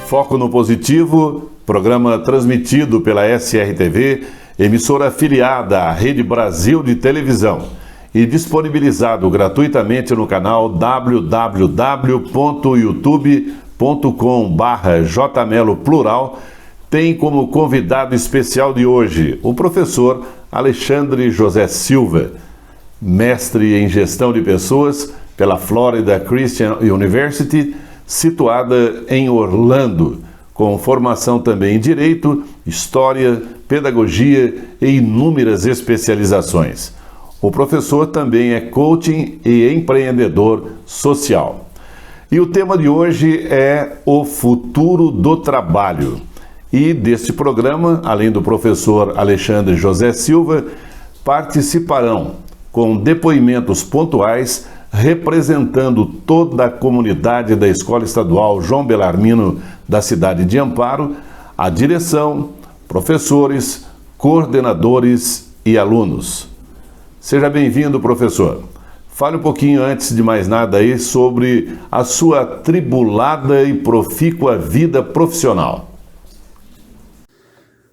Foco no Positivo, programa transmitido pela SRTV, emissora afiliada à Rede Brasil de Televisão e disponibilizado gratuitamente no canal www.youtube.com/jmeloplural, tem como convidado especial de hoje o professor Alexandre José Silva, mestre em gestão de pessoas pela Florida Christian University, situada em Orlando, com formação também em Direito, História, Pedagogia e inúmeras especializações. O professor também é coaching e empreendedor social. E o tema de hoje é o futuro do trabalho. E deste programa, além do professor Alexandre José Silva, participarão com depoimentos pontuais representando toda a comunidade da Escola Estadual João Belarmino da cidade de Amparo, a direção, professores, coordenadores e alunos. Seja bem-vindo, professor. Fale um pouquinho, antes de mais nada, aí sobre a sua tribulada e profícua vida profissional.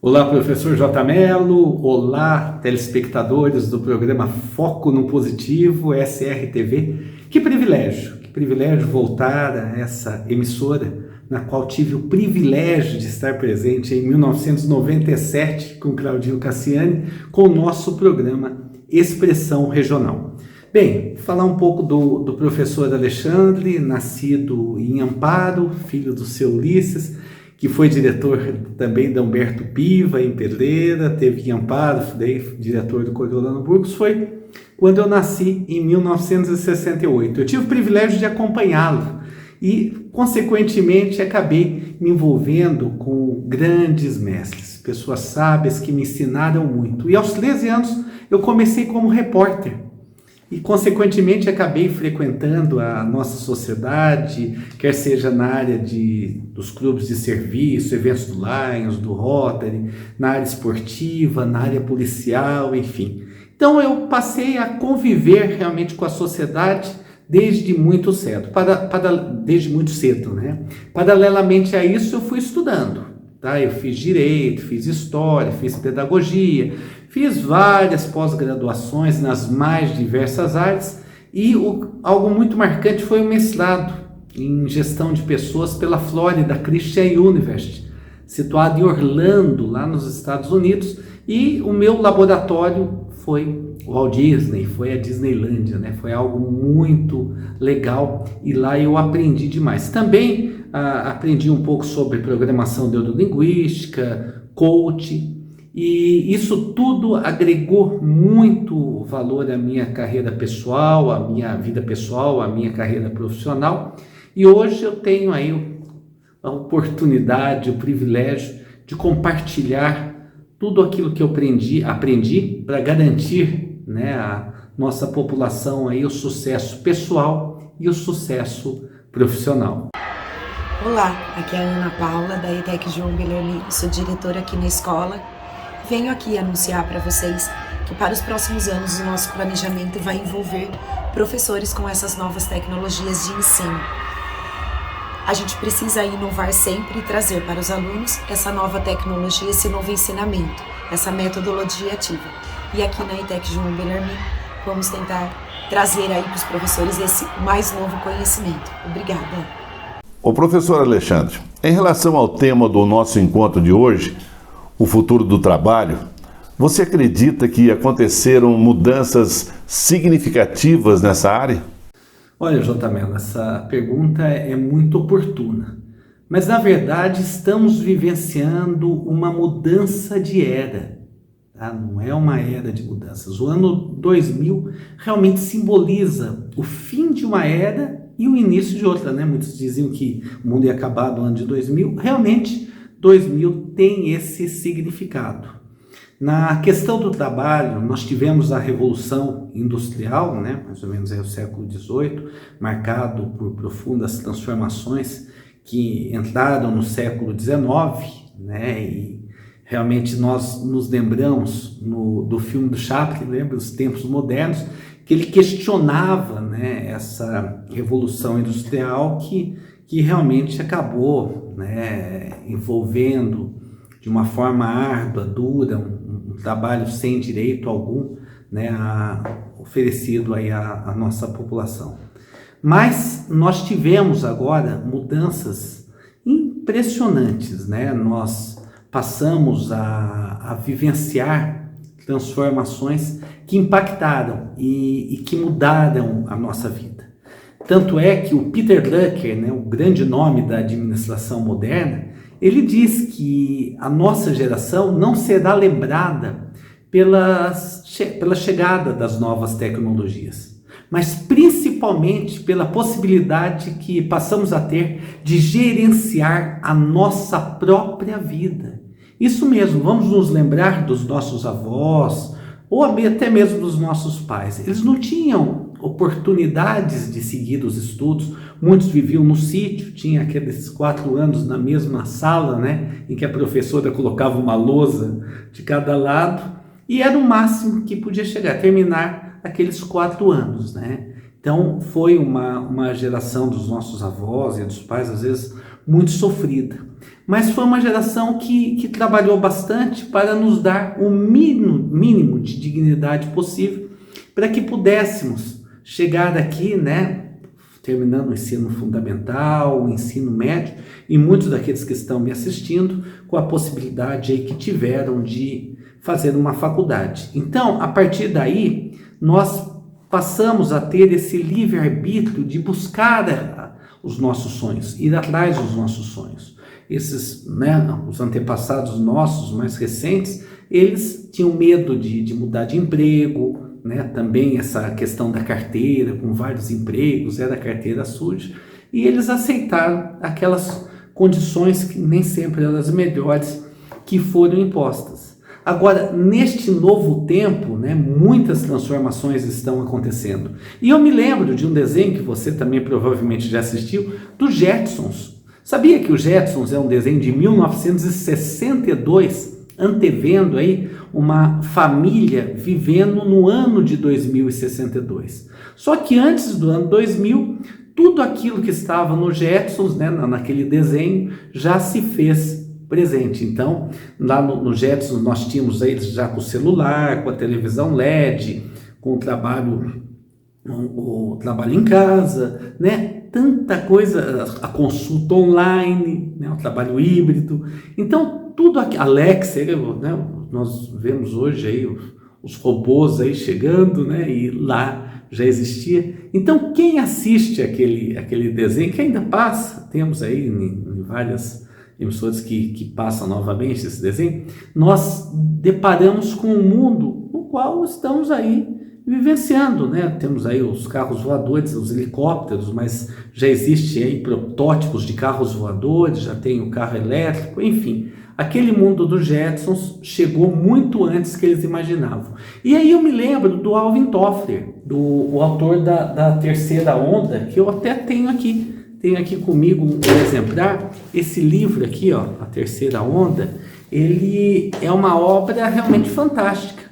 Olá, professor J. Mello. Olá, telespectadores do programa Foco no Positivo, SRTV. Que privilégio voltar a essa emissora na qual tive o privilégio de estar presente em 1997 com Claudinho Cassiani, com o nosso programa Expressão Regional. Bem, falar um pouco do professor Alexandre, nascido em Amparo, filho do seu Ulisses, que foi diretor também da Humberto Piva, em Pedreira, teve em Amparo, daí diretor do Coriolano Burgos. Foi quando eu nasci, em 1968. Eu tive o privilégio de acompanhá-lo e, consequentemente, acabei me envolvendo com grandes mestres, pessoas sábias que me ensinaram muito. E aos 13 anos eu comecei como repórter. E, consequentemente, acabei frequentando a nossa sociedade, quer seja na área dos clubes de serviço, eventos do Lions, do Rotary, na área esportiva, na área policial, enfim. Então, eu passei a conviver realmente com a sociedade desde muito cedo, desde muito cedo, né? Paralelamente a isso, eu fui estudando, tá? Eu fiz Direito, fiz História, fiz Pedagogia, fiz várias pós-graduações nas mais diversas áreas e algo muito marcante foi o mestrado em Gestão de Pessoas pela Florida Christian University, situado em Orlando, lá nos Estados Unidos, e o meu laboratório foi o Walt Disney, foi a Disneylândia, né? Foi algo muito legal e lá eu aprendi demais. Também aprendi um pouco sobre programação neurolinguística, coaching. E isso tudo agregou muito valor à minha carreira pessoal, à minha vida pessoal, à minha carreira profissional. E hoje eu tenho aí a oportunidade, o privilégio de compartilhar tudo aquilo que eu aprendi para garantir, né, à nossa população aí o sucesso pessoal e o sucesso profissional. Olá, aqui é a Ana Paula da ETEC João Belarmino, sou diretora aqui na escola. Venho aqui anunciar para vocês que para os próximos anos o nosso planejamento vai envolver professores com essas novas tecnologias de ensino. A gente precisa inovar sempre e trazer para os alunos essa nova tecnologia, esse novo ensinamento, essa metodologia ativa. E aqui na ETEC João Belarmino vamos tentar trazer aí para os professores esse mais novo conhecimento. Obrigada. O professor Alexandre, em relação ao tema do nosso encontro de hoje, o futuro do trabalho, você acredita que aconteceram mudanças significativas nessa área? Olha, J. Mello, essa pergunta é muito oportuna. Mas, na verdade, estamos vivenciando uma mudança de era. Tá? Não é uma era de mudanças. O ano 2000 realmente simboliza o fim de uma era e o início de outra, né? Muitos diziam que o mundo ia acabar no ano de 2000. Realmente, 2000 tem esse significado. Na questão do trabalho, nós tivemos a Revolução Industrial, né, mais ou menos aí o século XVIII, marcado por profundas transformações que entraram no século XIX, né, e realmente nós nos lembramos do filme do Chaplin, lembra, Os Tempos Modernos, que ele questionava, né, essa revolução industrial que que realmente acabou, né, envolvendo de uma forma árdua, dura, um trabalho sem direito algum, né, oferecido aí à nossa população. Mas nós tivemos agora mudanças impressionantes, né? Nós passamos a vivenciar transformações que impactaram e que mudaram a nossa vida. Tanto é que o Peter Drucker, né, o grande nome da administração moderna, ele diz que a nossa geração não será lembrada pela chegada das novas tecnologias, mas principalmente pela possibilidade que passamos a ter de gerenciar a nossa própria vida. Isso mesmo, vamos nos lembrar dos nossos avós, ou até mesmo dos nossos pais. Eles não tinham oportunidades de seguir os estudos, muitos viviam no sítio, tinha aqueles 4 anos na mesma sala, né, em que a professora colocava uma lousa de cada lado, e era o máximo que podia chegar, terminar aqueles 4 anos, né? Então foi uma geração dos nossos avós e dos pais, às vezes, muito sofrida. Mas foi uma geração que trabalhou bastante para nos dar o mínimo de dignidade possível para que pudéssemos chegar aqui, né, terminando o ensino fundamental, o ensino médio, e muitos daqueles que estão me assistindo com a possibilidade aí que tiveram de fazer uma faculdade. Então, a partir daí, nós passamos a ter esse livre-arbítrio de buscar os nossos sonhos, ir atrás dos nossos sonhos. Esses, né, os antepassados nossos, mais recentes, eles tinham medo de mudar de emprego, né, também essa questão da carteira, com vários empregos, era a carteira suja, e eles aceitaram aquelas condições que nem sempre eram as melhores que foram impostas. Agora, neste novo tempo, né, muitas transformações estão acontecendo. E eu me lembro de um desenho que você também provavelmente já assistiu, dos Jetsons. Sabia que o Jetsons é um desenho de 1962, antevendo aí uma família vivendo no ano de 2062. Só que antes do ano 2000, tudo aquilo que estava no Jetsons, né, naquele desenho, já se fez presente. Então, lá no Jetsons nós tínhamos eles já com o celular, com a televisão LED, com o trabalho em casa, né? Tanta coisa, a consulta online, né? O trabalho híbrido. Então, tudo aqui, Alexa, né? Nós vemos hoje aí os robôs aí chegando, né? E lá já existia. Então, quem assiste aquele desenho, que ainda passa, temos aí em várias emissoras que passam novamente esse desenho, nós deparamos com um mundo no qual estamos aí vivenciando, né? Temos aí os carros voadores, os helicópteros, mas já existem aí protótipos de carros voadores, já tem o carro elétrico, enfim. Aquele mundo dos Jetsons chegou muito antes que eles imaginavam. E aí eu me lembro do Alvin Toffler, o autor da Terceira Onda, que eu até tenho aqui comigo um exemplar. Esse livro aqui, ó, A Terceira Onda, ele é uma obra realmente fantástica,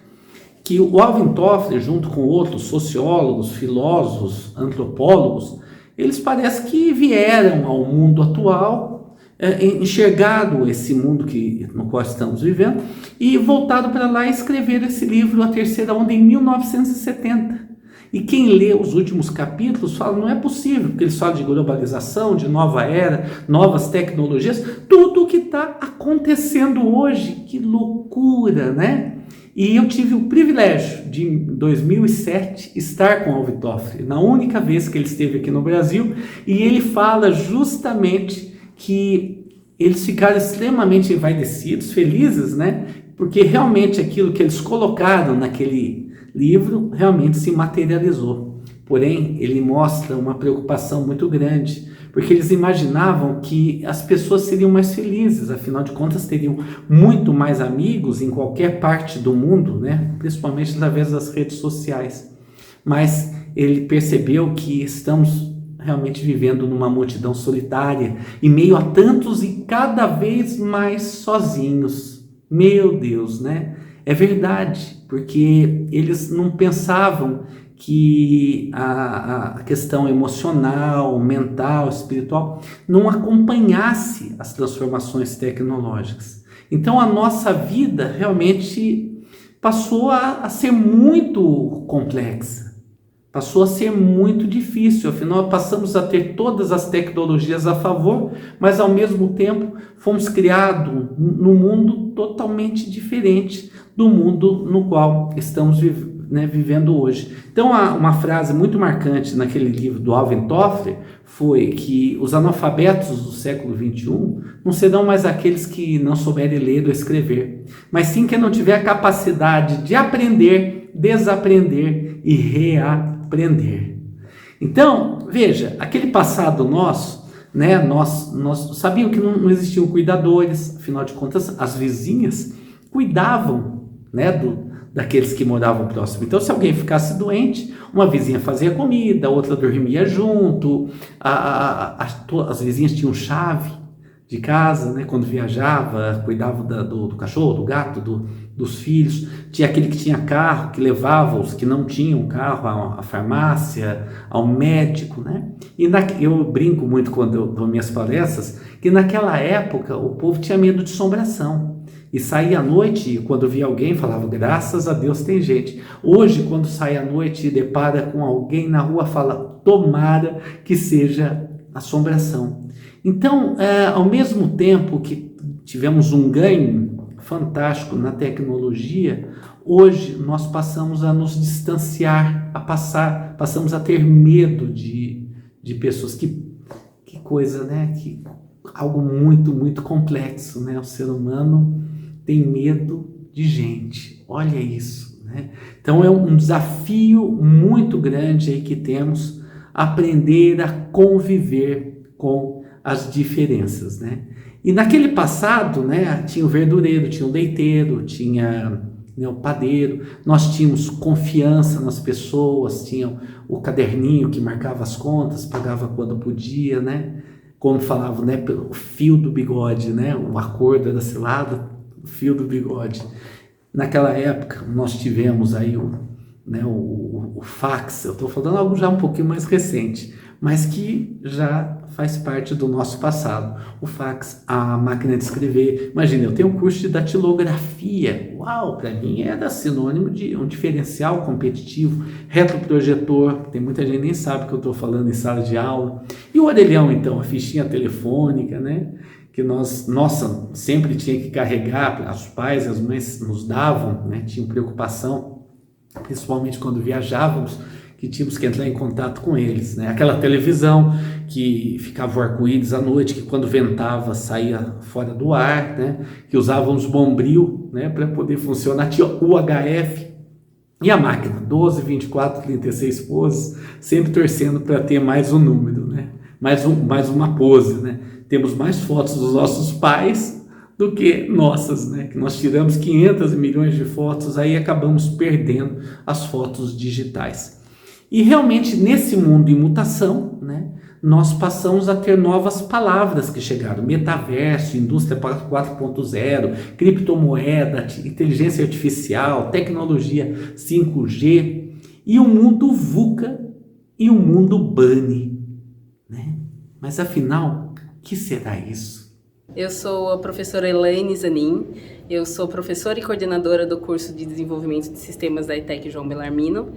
que o Alvin Toffler, junto com outros sociólogos, filósofos, antropólogos, eles parecem que vieram ao mundo atual, enxergado esse mundo no qual estamos vivendo, e voltado para lá e escreveram esse livro, A Terceira Onda, em 1970. E quem lê os últimos capítulos fala, não é possível, porque eles falam de globalização, de nova era, novas tecnologias, tudo o que está acontecendo hoje, que loucura, né? E eu tive o privilégio de, em 2007, estar com o Alvin Toffler, na única vez que ele esteve aqui no Brasil, e ele fala justamente que eles ficaram extremamente envaidecidos, felizes, né? Porque realmente aquilo que eles colocaram naquele livro realmente se materializou. Porém, ele mostra uma preocupação muito grande, porque eles imaginavam que as pessoas seriam mais felizes, afinal de contas teriam muito mais amigos em qualquer parte do mundo, né? Principalmente através das redes sociais. Mas ele percebeu que estamos realmente vivendo numa multidão solitária, em meio a tantos e cada vez mais sozinhos. Meu Deus, né? É verdade, porque eles não pensavam que a questão emocional, mental, espiritual não acompanhasse as transformações tecnológicas. Então a nossa vida realmente passou a ser muito complexa, passou a ser muito difícil. Afinal, passamos a ter todas as tecnologias a favor, mas ao mesmo tempo fomos criados num mundo totalmente diferente do mundo no qual estamos vivendo hoje. Então, uma frase muito marcante naquele livro do Alvin Toffler foi que os analfabetos do século XXI não serão mais aqueles que não souberem ler ou escrever, mas sim quem não tiver a capacidade de aprender, desaprender e reaprender. Então, veja, aquele passado nosso, né, nós sabíamos que não existiam cuidadores, afinal de contas, as vizinhas cuidavam, né, daqueles que moravam próximo. Então, se alguém ficasse doente, uma vizinha fazia comida, outra dormia junto, as vizinhas tinham chave de casa, né? Quando viajava, cuidava do cachorro, do gato, dos filhos. Tinha aquele que tinha carro, que levava os que não tinham carro à farmácia, ao médico, né? E eu brinco muito quando eu dou minhas palestras, que naquela época o povo tinha medo de assombração. E saía à noite e quando via alguém falava, graças a Deus tem gente. Hoje, quando sai à noite e depara com alguém na rua, fala, tomara que seja assombração. Então, ao mesmo tempo que tivemos um ganho fantástico na tecnologia, hoje nós passamos a nos distanciar, passamos a ter medo de pessoas. Que coisa, né? Algo muito, muito complexo, né? O ser humano tem medo de gente, olha isso, né? Então é um desafio muito grande aí que temos, aprender a conviver com as diferenças, né? E naquele passado, né, tinha o verdureiro, tinha o leiteiro, tinha, né, o padeiro, nós tínhamos confiança nas pessoas, tinha o caderninho que marcava as contas, pagava quando podia, né? Como falavam, né, pelo fio do bigode, né? O acordo era selado, fio do bigode. Naquela época nós tivemos aí o fax. Eu estou falando algo já um pouquinho mais recente, mas que já faz parte do nosso passado. O fax, a máquina de escrever. Imagina, eu tenho um curso de datilografia. Uau, para mim era sinônimo de um diferencial competitivo. Retroprojetor, tem muita gente que nem sabe que eu estou falando em sala de aula. E o orelhão, então, a fichinha telefônica, né? Que nossa, sempre tinha que carregar, os pais e as mães nos davam, né? Tinham preocupação, principalmente quando viajávamos, que tínhamos que entrar em contato com eles, né? Aquela televisão que ficava o arco-íris à noite, que quando ventava saía fora do ar, né? Que usávamos bombril, né? Para poder funcionar, tinha o UHF e a máquina, 12, 24, 36 poses, sempre torcendo para ter mais um número, né? Mais uma pose, né? Temos mais fotos dos nossos pais do que nossas, né? Que nós tiramos 500 milhões de fotos, aí acabamos perdendo as fotos digitais. E realmente nesse mundo em mutação, né, nós passamos a ter novas palavras que chegaram: metaverso, indústria 4.0, criptomoeda, inteligência artificial, tecnologia 5G e o mundo VUCA e o mundo BANI, né? Mas afinal, o que será isso? Eu sou a professora Elaine Zanin, eu sou professora e coordenadora do curso de desenvolvimento de sistemas da ETEC João Bellarmino,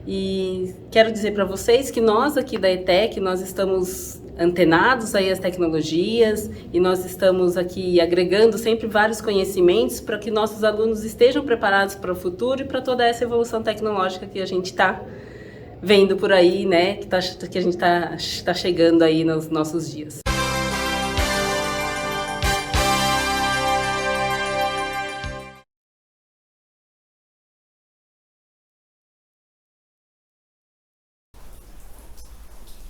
e quero dizer para vocês que nós aqui da ETEC, nós estamos antenados aí às tecnologias e nós estamos aqui agregando sempre vários conhecimentos para que nossos alunos estejam preparados para o futuro e para toda essa evolução tecnológica que a gente está vendo por aí, né, que a gente está chegando aí nos nossos dias.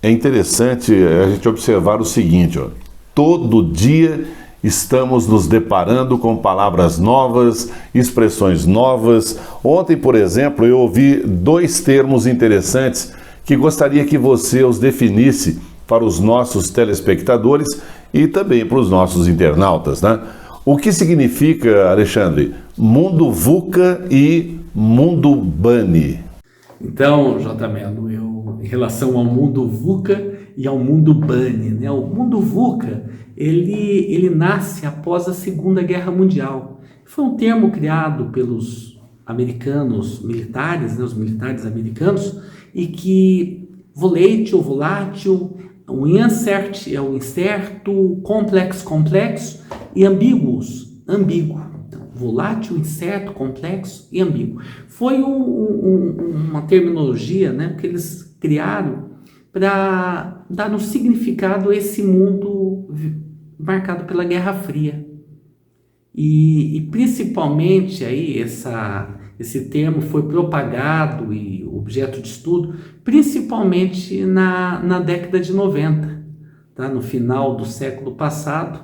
É interessante a gente observar o seguinte, ó, todo dia estamos nos deparando com palavras novas, expressões novas. Ontem, por exemplo, eu ouvi 2 termos interessantes que gostaria que você os definisse para os nossos telespectadores e também para os nossos internautas, né? O que significa, Alexandre, mundo VUCA e mundo BANI? Então, J. Mello, em relação ao mundo VUCA e ao mundo BANI, né? O mundo VUCA, ele nasce após a Segunda Guerra Mundial. Foi um termo criado pelos americanos militares, né? Os militares americanos, e que volátil, o insert é o incerto, complexo e ambíguo. Então, volátil, incerto, complexo e ambíguo. Foi uma terminologia, né, que eles criaram para dar um significado a esse mundo marcado pela Guerra Fria. E principalmente aí esse termo foi propagado e objeto de estudo principalmente na década de 90, tá? No final do século passado,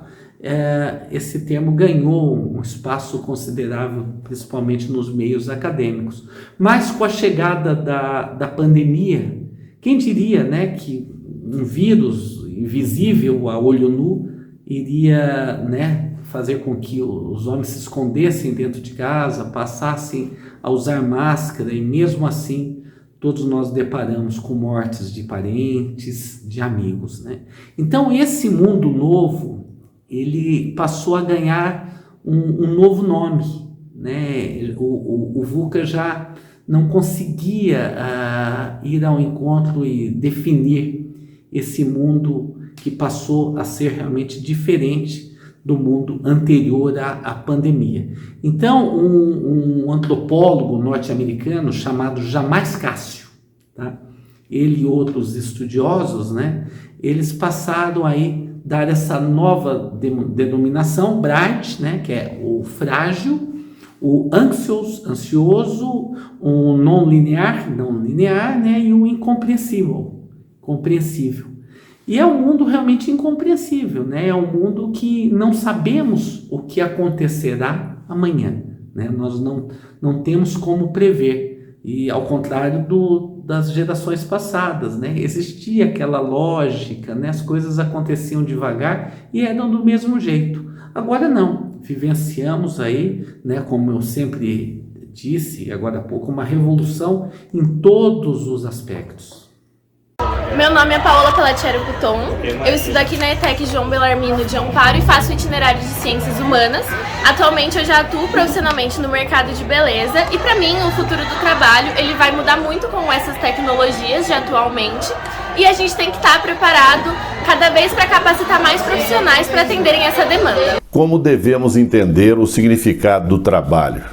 esse termo ganhou um espaço considerável, principalmente nos meios acadêmicos. Mas com a chegada da pandemia, quem diria, né, que um vírus invisível a olho nu iria, né, fazer com que os homens se escondessem dentro de casa, passassem a usar máscara, e mesmo assim todos nós deparamos com mortes de parentes, de amigos, né? Então esse mundo novo, ele passou a ganhar um novo nome, né? O VUCA já não conseguia ir ao encontro e definir esse mundo que passou a ser realmente diferente do mundo anterior à pandemia. Então, um antropólogo norte-americano chamado Jamais Cássio, tá? Ele e outros estudiosos, né, eles passaram aí dar essa nova denominação, Bright, né, que é o frágil, o ansioso, o não linear, né, e o incompreensível, compreensível. E é um mundo realmente incompreensível, né? É um mundo que não sabemos o que acontecerá amanhã, né? Nós não temos como prever. E ao contrário das gerações passadas, né? Existia aquela lógica, né? As coisas aconteciam devagar e eram do mesmo jeito. Agora não, vivenciamos aí, né? Como eu sempre disse agora há pouco, uma revolução em todos os aspectos. Meu nome é Paola Pellatiero Couton, eu estudo aqui na ETEC João Bellarmino de Amparo e faço o itinerário de Ciências Humanas. Atualmente eu já atuo profissionalmente no mercado de beleza e para mim o futuro do trabalho ele vai mudar muito com essas tecnologias de atualmente e a gente tem que estar preparado cada vez para capacitar mais profissionais para atenderem essa demanda. Como devemos entender o significado do trabalho?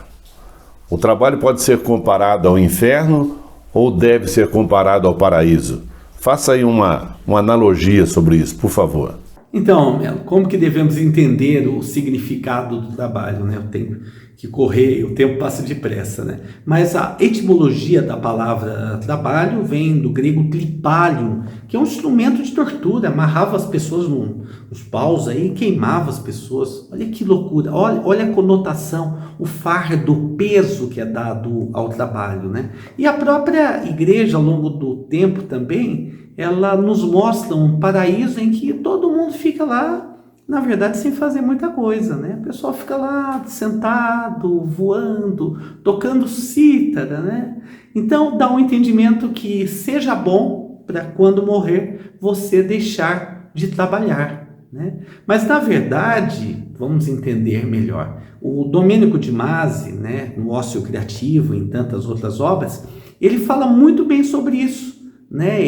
O trabalho pode ser comparado ao inferno ou deve ser comparado ao paraíso? Faça aí uma analogia sobre isso, por favor. Então, Melo, como que devemos entender o significado do trabalho, né? Eu tenho que correr, o tempo passa depressa, né? Mas a etimologia da palavra trabalho vem do grego tripalium, que é um instrumento de tortura, amarrava as pessoas nos paus aí e queimava as pessoas. Olha que loucura, olha a conotação, o fardo, o peso que é dado ao trabalho, né? E a própria igreja, ao longo do tempo também, ela nos mostra um paraíso em que todo mundo fica lá, na verdade, sem fazer muita coisa, né? O pessoal fica lá sentado, voando, tocando cítara, né? Então, dá um entendimento que seja bom para quando morrer você deixar de trabalhar, né? Mas, na verdade, vamos entender melhor. O Domênico de Masi, né, no Ócio Criativo, em tantas outras obras, ele fala muito bem sobre isso, né?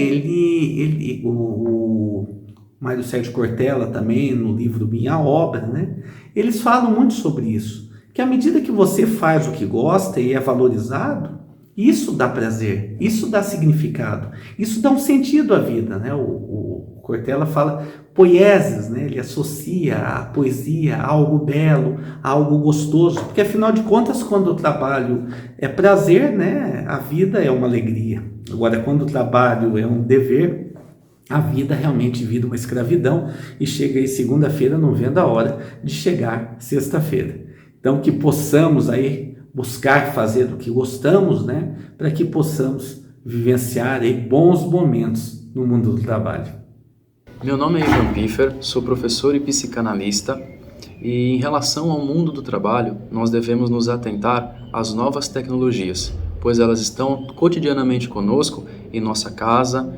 O Mário Sérgio Cortella também, no livro Minha Obra, né? Eles falam muito sobre isso, que à medida que você faz o que gosta e é valorizado, isso dá prazer, isso dá significado, isso dá um sentido à vida, né? O Cortella fala poieses, né? Ele associa a poesia a algo belo, a algo gostoso, porque afinal de contas, quando o trabalho é prazer, né? A vida é uma alegria. Agora, quando o trabalho é um dever, a vida realmente vira uma escravidão e chega aí segunda-feira, não vendo a hora de chegar sexta-feira. Então, que possamos aí buscar fazer o que gostamos, né? Para que possamos vivenciar aí bons momentos no mundo do trabalho. Meu nome é Ivan Piffer, sou professor e psicanalista e em relação ao mundo do trabalho, nós devemos nos atentar às novas tecnologias, pois elas estão cotidianamente conosco em nossa casa,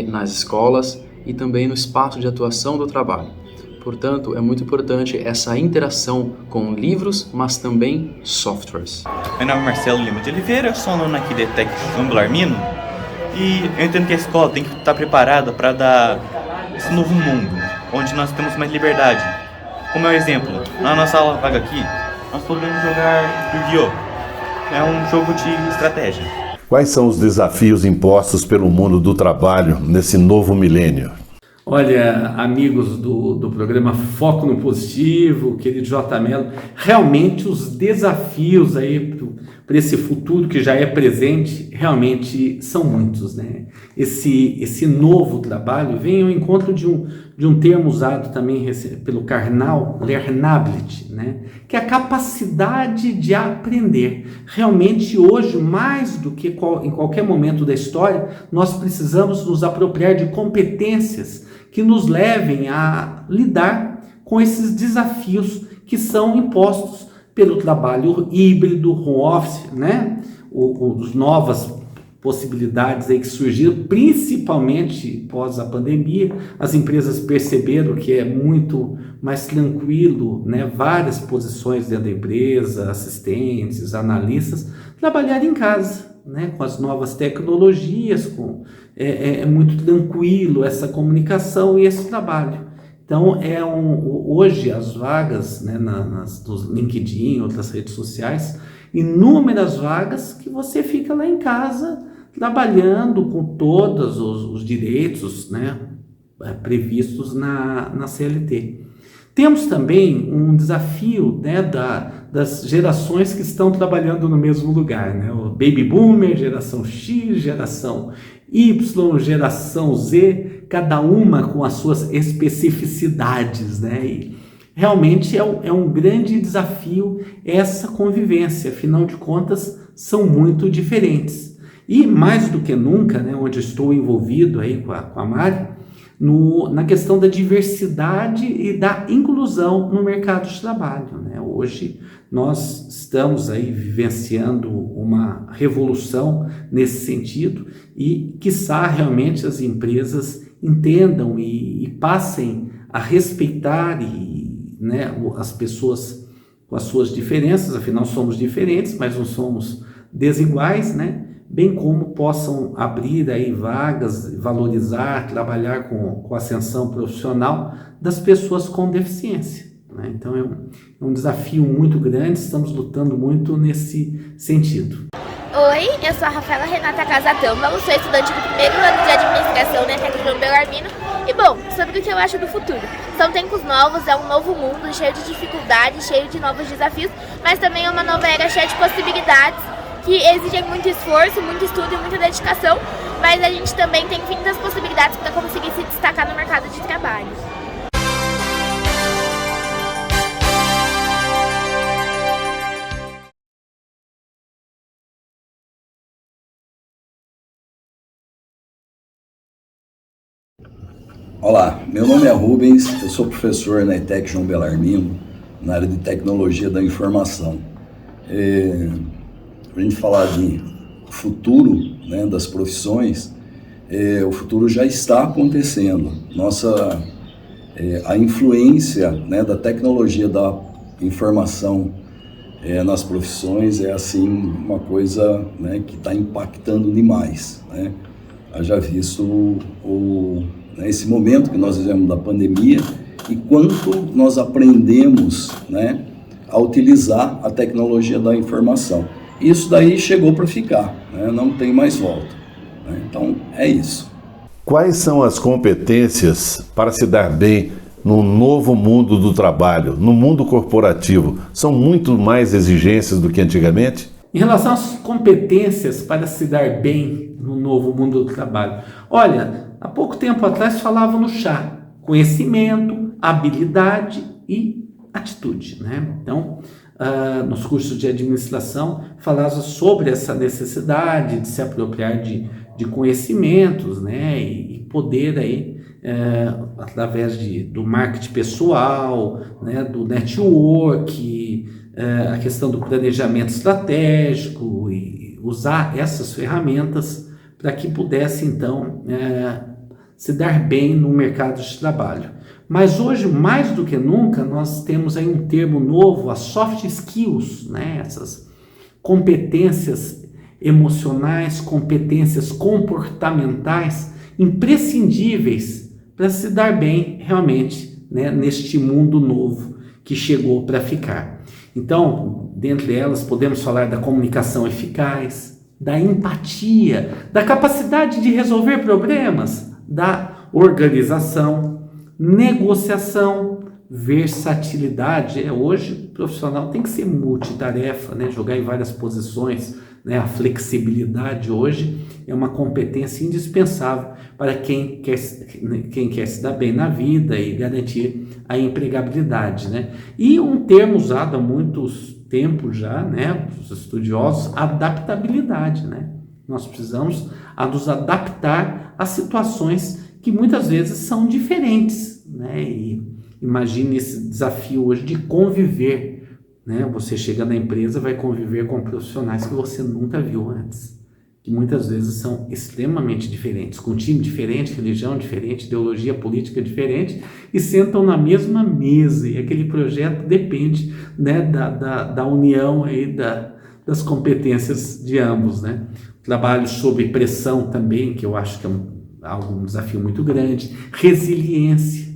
nas escolas e também no espaço de atuação do trabalho. Portanto, é muito importante essa interação com livros, mas também softwares. Meu nome é Marcelo Lima de Oliveira, sou aluno aqui da ETEC João Belarmino e eu entendo que a escola tem que estar preparada para dar esse novo mundo, onde nós temos mais liberdade. Como é um exemplo, na nossa aula vaga aqui, nós podemos jogar Yu-Gi-Oh! É um jogo de estratégia. Quais são os desafios impostos pelo mundo do trabalho nesse novo milênio? Olha, amigos do programa Foco no Positivo, querido J. Mello, realmente os desafios aí para esse futuro que já é presente, realmente são muitos, né? Esse novo trabalho vem ao encontro de um termo usado também pelo Karnal, Lernability, né? Que é a capacidade de aprender. Realmente hoje, mais do que em qualquer momento da história, nós precisamos nos apropriar de competências que nos levem a lidar com esses desafios que são impostos pelo trabalho híbrido, home office, né? As novas possibilidades aí que surgiram, principalmente pós a pandemia. As empresas perceberam que é muito mais tranquilo, né? Várias posições dentro da empresa, assistentes, analistas, trabalhar em casa, né? Com as novas tecnologias, é muito tranquilo essa comunicação e esse trabalho. Então, hoje as vagas, né, nos LinkedIn, outras redes sociais, inúmeras vagas que você fica lá em casa trabalhando com todos os direitos, né, previstos na CLT. Temos também um desafio, né, das gerações que estão trabalhando no mesmo lugar, né? O Baby Boomer, geração X, geração Y, geração Z, cada uma com as suas especificidades, né? E realmente é um grande desafio essa convivência, afinal de contas são muito diferentes. E mais do que nunca, né, onde eu estou envolvido aí com a Mari, na questão da diversidade e da inclusão no mercado de trabalho, né? Hoje nós estamos aí vivenciando uma revolução nesse sentido e, quiçá, realmente as empresas entendam e passem a respeitar né, as pessoas com as suas diferenças, afinal somos diferentes, mas não somos desiguais, né? Bem como possam abrir aí vagas, valorizar, trabalhar com ascensão profissional das pessoas com deficiência, né? Então é um desafio muito grande, estamos lutando muito nesse sentido. Oi, eu sou a Rafaela Renata Casatamba, sou estudante do primeiro ano de administração na ETEC João Belarmino. E bom, sobre o que eu acho do futuro. São tempos novos, é um novo mundo cheio de dificuldades, cheio de novos desafios, mas também é uma nova era cheia de possibilidades que exigem muito esforço, muito estudo e muita dedicação, mas a gente também tem infinitas possibilidades para conseguir se destacar no mercado de trabalho. Olá, meu nome é Rubens, eu sou professor na ETEC João Belarmino, na área de Tecnologia da Informação. Para a gente falar de futuro, né, das profissões, o futuro já está acontecendo. A influência, né, da tecnologia da informação nas profissões é assim uma coisa, né, que está impactando demais, né? Haja visto esse momento que nós vivemos da pandemia e quanto nós aprendemos, né, a utilizar a tecnologia da informação. Isso daí chegou para ficar, né? Não tem mais volta, né? Então é isso. Quais são as competências para se dar bem no novo mundo do trabalho, no mundo corporativo? São muito mais exigências do que antigamente? Em relação às competências para se dar bem no novo mundo do trabalho, olha, há pouco tempo atrás falava no chá: conhecimento, habilidade e atitude, né? Então, nos cursos de administração, falava sobre essa necessidade de se apropriar de conhecimentos, né? E poder aí, através do marketing pessoal, né? Do network, a questão do planejamento estratégico e usar essas ferramentas para que pudesse, então, se dar bem no mercado de trabalho. Mas hoje, mais do que nunca, nós temos aí um termo novo, as soft skills, né? Essas competências emocionais, competências comportamentais imprescindíveis para se dar bem realmente, né, neste mundo novo que chegou para ficar. Então, dentre elas, podemos falar da comunicação eficaz, da empatia, da capacidade de resolver problemas, da organização, negociação, versatilidade. Hoje o profissional tem que ser multitarefa, né? Jogar em várias posições, né? A flexibilidade hoje é uma competência indispensável para quem quer se dar bem na vida e garantir a empregabilidade, né? E um termo usado há muitos tempos já, né? Os estudiosos, adaptabilidade, né? Nós precisamos nos adaptar a situações que muitas vezes são diferentes, né? E imagine esse desafio hoje de conviver, né? Você chega na empresa, vai conviver com profissionais que você nunca viu antes, que muitas vezes são extremamente diferentes, com time diferente, religião diferente, ideologia política diferente, e sentam na mesma mesa, e aquele projeto depende, né, da união aí das competências de ambos, né? Trabalho sob pressão também, que eu acho que é um desafio muito grande, resiliência,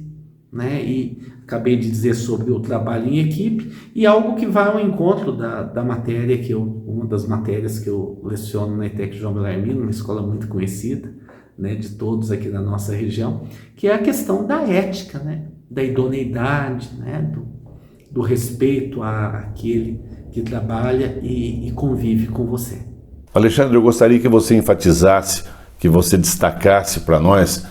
né? E acabei de dizer sobre o trabalho em equipe, e algo que vai ao encontro da matéria uma das matérias que eu leciono na ETEC João Bellarmino, uma escola muito conhecida, né, de todos aqui da nossa região, que é a questão da ética, né, da idoneidade, né, do respeito àquele que trabalha e convive com você. Alexandre, eu gostaria que você enfatizasse, que você destacasse para nós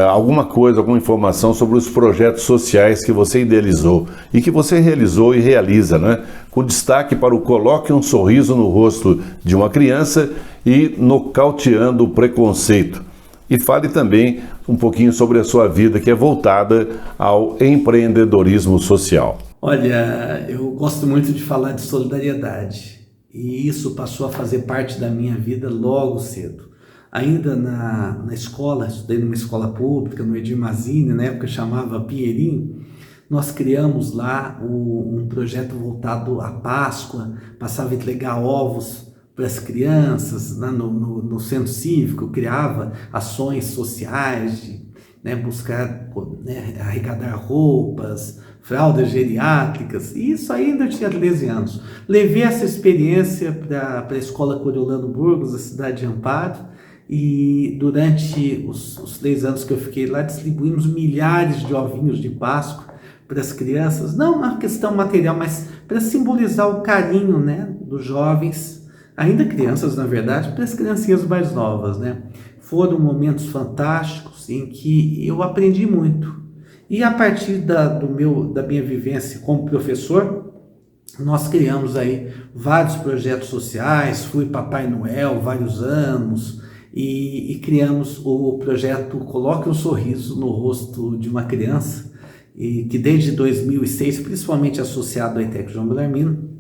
alguma coisa, alguma informação sobre os projetos sociais que você idealizou e que você realizou e realiza, né? Com destaque para o Coloque um Sorriso no Rosto de uma Criança e Nocauteando o Preconceito. E fale também um pouquinho sobre a sua vida, que é voltada ao empreendedorismo social. Olha, eu gosto muito de falar de solidariedade, e isso passou a fazer parte da minha vida logo cedo. Ainda na escola, estudei numa escola pública, no Edir Mazzini, na época chamava Pinheirinho, nós criamos lá um projeto voltado à Páscoa, passava a entregar ovos para as crianças, né, no centro cívico, criava ações sociais, de, né, buscar, né, arrecadar roupas, fraldas geriátricas, e isso ainda eu tinha 13 anos. Levei essa experiência para a Escola Coriolano Burgos, da cidade de Amparo, e durante os 3 anos que eu fiquei lá, distribuímos milhares de ovinhos de Páscoa para as crianças, não uma questão material, mas para simbolizar o carinho, né, dos jovens, ainda crianças na verdade, para as criancinhas mais novas, né? Foram momentos fantásticos em que eu aprendi muito, e a partir da minha vivência como professor, nós criamos aí vários projetos sociais, fui Papai Noel vários anos, e criamos o projeto Coloque um Sorriso no Rosto de uma Criança, e que desde 2006, principalmente associado à ETEC João Bellarmino,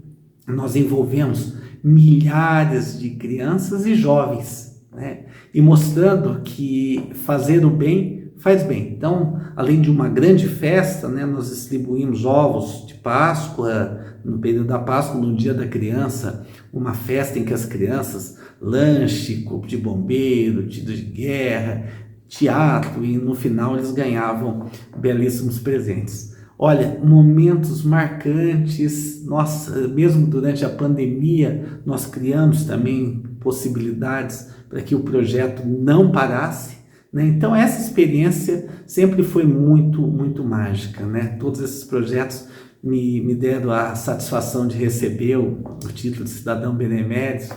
nós envolvemos milhares de crianças e jovens, né? E mostrando que fazer o bem faz bem. Então, além de uma grande festa, né, nós distribuímos ovos de Páscoa, no período da Páscoa, no dia da criança, uma festa em que as crianças, lanche, corpo de bombeiro, tiro de guerra, teatro, e no final eles ganhavam belíssimos presentes. Olha, momentos marcantes, nós, mesmo durante a pandemia, nós criamos também possibilidades para que o projeto não parasse, né? Então essa experiência sempre foi muito, muito mágica, né? Todos esses projetos me deram a satisfação de receber o título de cidadão benemérito.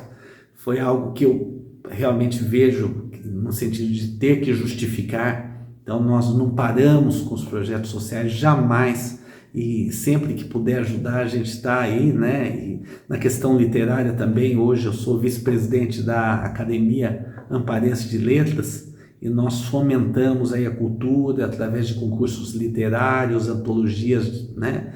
Foi algo que eu realmente vejo no sentido de ter que justificar. Então nós não paramos com os projetos sociais jamais, e sempre que puder ajudar a gente está aí, né? E na questão literária também, hoje eu sou vice-presidente da Academia Amparense de Letras, e nós fomentamos aí a cultura através de concursos literários, antologias, né?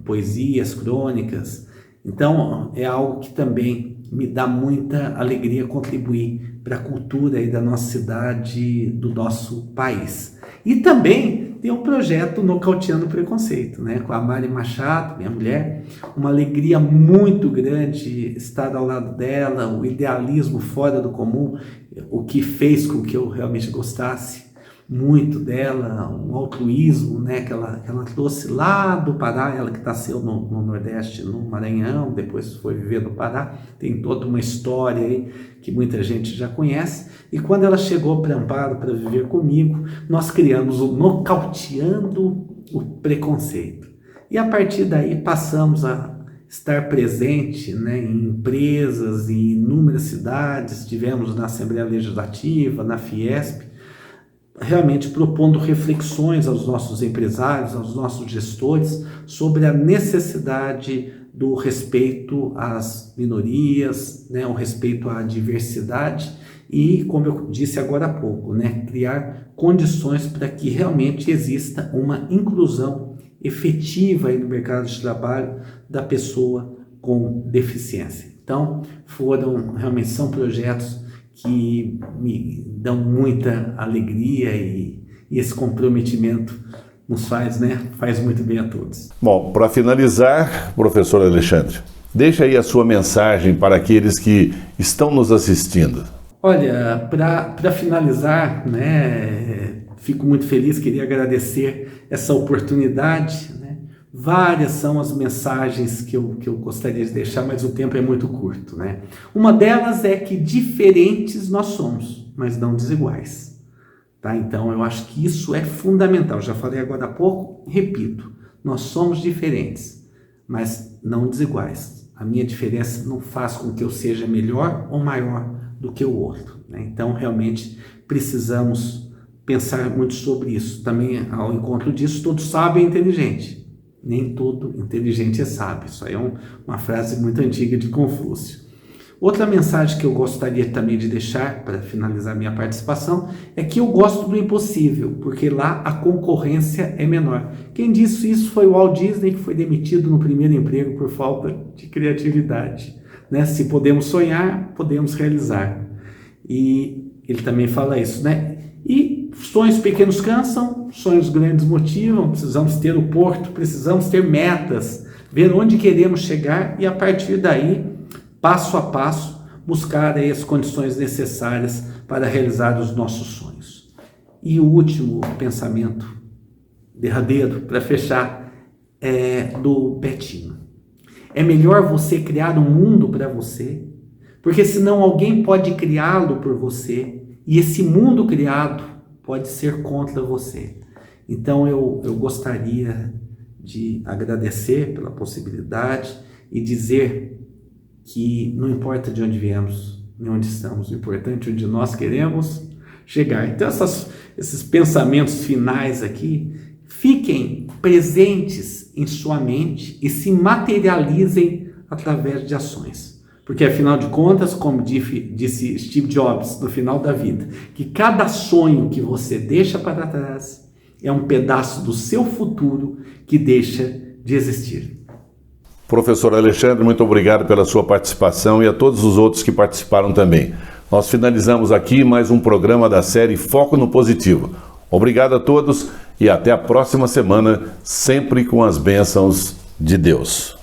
Poesias, crônicas. Então é algo que também me dá muita alegria contribuir para a cultura aí da nossa cidade, do nosso país. E também tem um projeto Nocauteando o Preconceito, né? Com a Mari Machado, minha mulher. Uma alegria muito grande estar ao lado dela, o idealismo fora do comum, o que fez com que eu realmente gostasse muito dela, um altruísmo, né, que ela trouxe lá do Pará, ela que nasceu no Nordeste, no Maranhão, depois foi viver no Pará, tem toda uma história aí que muita gente já conhece, e quando ela chegou para Amparo para viver comigo, nós criamos o Nocauteando o Preconceito, e a partir daí passamos a estar presente, né, em empresas, em inúmeras cidades, tivemos na Assembleia Legislativa, na Fiesp, realmente propondo reflexões aos nossos empresários, aos nossos gestores, sobre a necessidade do respeito às minorias, né, o respeito à diversidade e, como eu disse agora há pouco, né, criar condições para que realmente exista uma inclusão efetiva aí no mercado de trabalho da pessoa com deficiência. Então, realmente são projetos que me dão muita alegria e esse comprometimento nos faz muito bem a todos. Bom, para finalizar, professor Alexandre, deixa aí a sua mensagem para aqueles que estão nos assistindo. Olha, para finalizar, né, fico muito feliz, queria agradecer essa oportunidade, né? Várias são as mensagens que eu gostaria de deixar, mas o tempo é muito curto, né? Uma delas é que diferentes nós somos, mas não desiguais, tá? Então eu acho que isso é fundamental. Já falei agora há pouco, repito, nós somos diferentes, mas não desiguais. A minha diferença não faz com que eu seja melhor ou maior do que o outro, né? Então realmente precisamos pensar muito sobre isso. Também ao encontro disso, todo sábio é inteligente. Nem todo inteligente é sábio. Isso aí é uma frase muito antiga de Confúcio. Outra mensagem que eu gostaria também de deixar, para finalizar minha participação, é que eu gosto do impossível, porque lá a concorrência é menor. Quem disse isso foi o Walt Disney, que foi demitido no primeiro emprego por falta de criatividade, né? Se podemos sonhar, podemos realizar. E ele também fala isso, né? E sonhos pequenos cansam, sonhos grandes motivam, precisamos ter o porto, precisamos ter metas, ver onde queremos chegar e a partir daí, passo a passo, buscar aí as condições necessárias para realizar os nossos sonhos. E o último pensamento, derradeiro, para fechar, é do Betinho. É melhor você criar um mundo para você, porque senão alguém pode criá-lo por você e esse mundo criado pode ser contra você. Então eu gostaria de agradecer pela possibilidade e dizer que não importa de onde viemos, nem onde estamos, o importante é onde nós queremos chegar. Então esses pensamentos finais aqui, fiquem presentes em sua mente e se materializem através de ações. Porque, afinal de contas, como disse Steve Jobs no final da vida, que cada sonho que você deixa para trás é um pedaço do seu futuro que deixa de existir. Professor Alexandre, muito obrigado pela sua participação e a todos os outros que participaram também. Nós finalizamos aqui mais um programa da série Foco no Positivo. Obrigado a todos e até a próxima semana, sempre com as bênçãos de Deus.